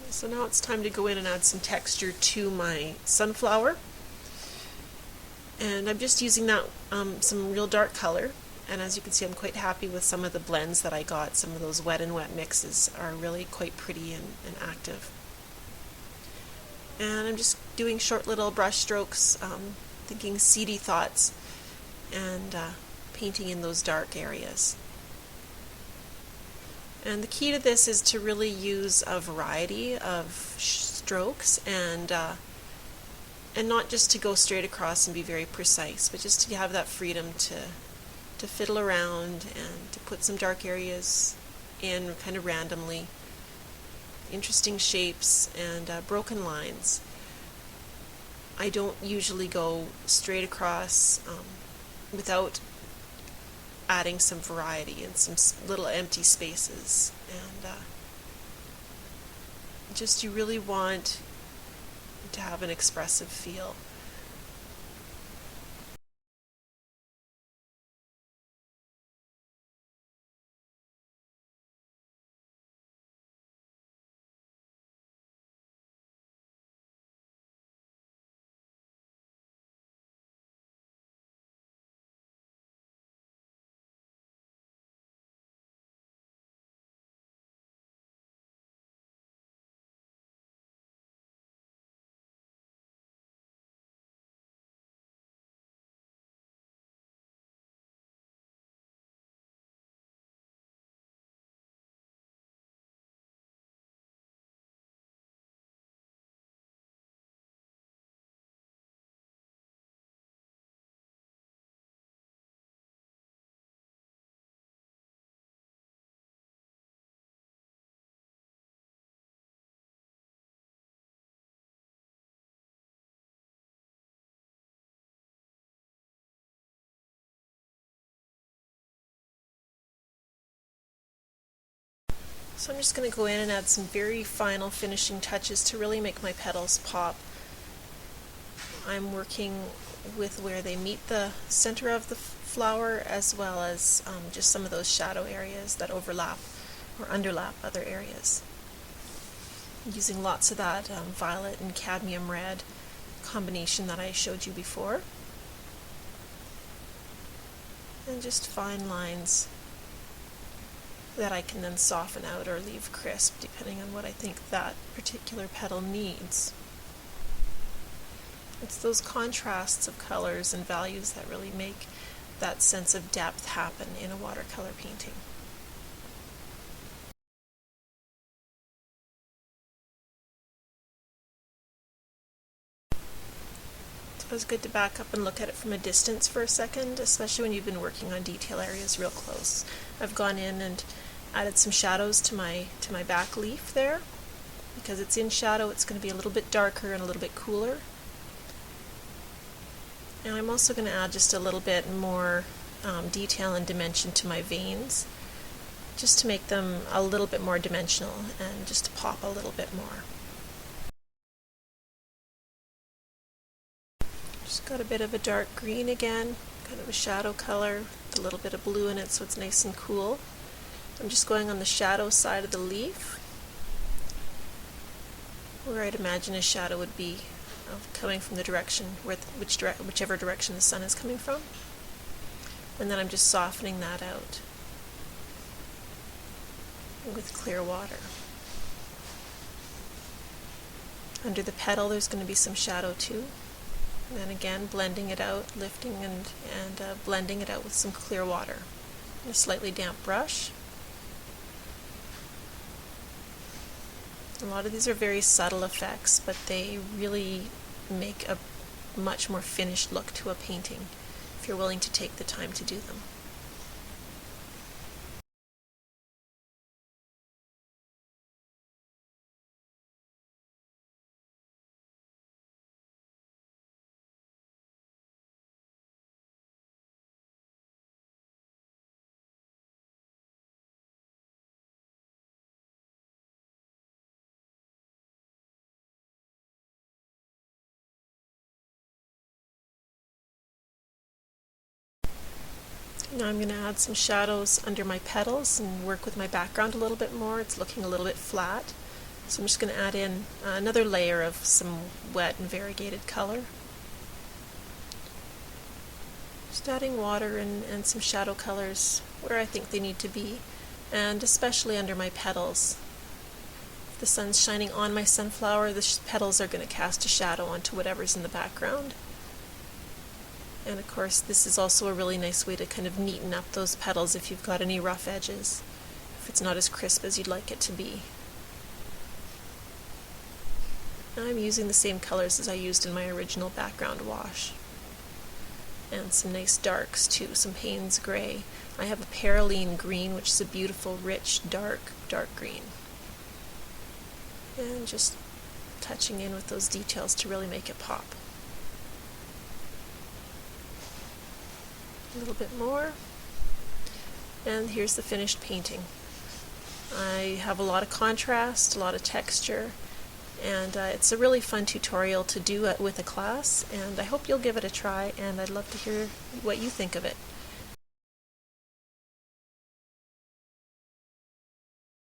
So now it's time to go in and add some texture to my sunflower. And I'm just using that some real dark color. And as you can see, I'm quite happy with some of the blends that I got. Some of those wet and wet mixes are really quite pretty and active. And I'm just doing short little brush strokes, thinking seedy thoughts, and painting in those dark areas. And the key to this is to really use a variety of strokes and not just to go straight across and be very precise, but just to have that freedom to fiddle around and to put some dark areas in kind of randomly, interesting shapes and broken lines. I don't usually go straight across without adding some variety and some little empty spaces, and just you really want to have an expressive feel. So I'm just going to go in and add some very final finishing touches to really make my petals pop. I'm working with where they meet the center of the flower, as well as just some of those shadow areas that overlap or underlap other areas. I'm using lots of that violet and cadmium red combination that I showed you before. And just fine lines that I can then soften out or leave crisp depending on what I think that particular petal needs. It's those contrasts of colors and values that really make that sense of depth happen in a watercolor painting. So it's good to back up and look at it from a distance for a second, especially when you've been working on detail areas real close. I've gone in and added some shadows to my back leaf there. Because it's in shadow, it's going to be a little bit darker and a little bit cooler. And I'm also going to add just a little bit more detail and dimension to my veins, just to make them a little bit more dimensional and just to pop a little bit more. Just got a bit of a dark green again, kind of a shadow color, with a little bit of blue in it so it's nice and cool. I'm just going on the shadow side of the leaf, where I'd imagine a shadow would be coming from the direction, whichever direction the sun is coming from. And then I'm just softening that out with clear water. Under the petal there's going to be some shadow too. And then again blending it out, lifting and blending it out with some clear water. A slightly damp brush. A lot of these are very subtle effects, but they really make a much more finished look to a painting if you're willing to take the time to do them. Now I'm going to add some shadows under my petals and work with my background a little bit more. It's looking a little bit flat. So I'm just going to add in another layer of some wet and variegated color. Just adding water and some shadow colors where I think they need to be, and especially under my petals. If the sun's shining on my sunflower, the petals are going to cast a shadow onto whatever's in the background. And of course, this is also a really nice way to kind of neaten up those petals if you've got any rough edges, if it's not as crisp as you'd like it to be. I'm using the same colors as I used in my original background wash. And some nice darks too, some Payne's gray. I have a Paraline green, which is a beautiful, rich, dark green. And just touching in with those details to really make it pop. A little bit more. And here's the finished painting. I have a lot of contrast, a lot of texture, and it's a really fun tutorial to do with a class, and I hope you'll give it a try, and I'd love to hear what you think of it.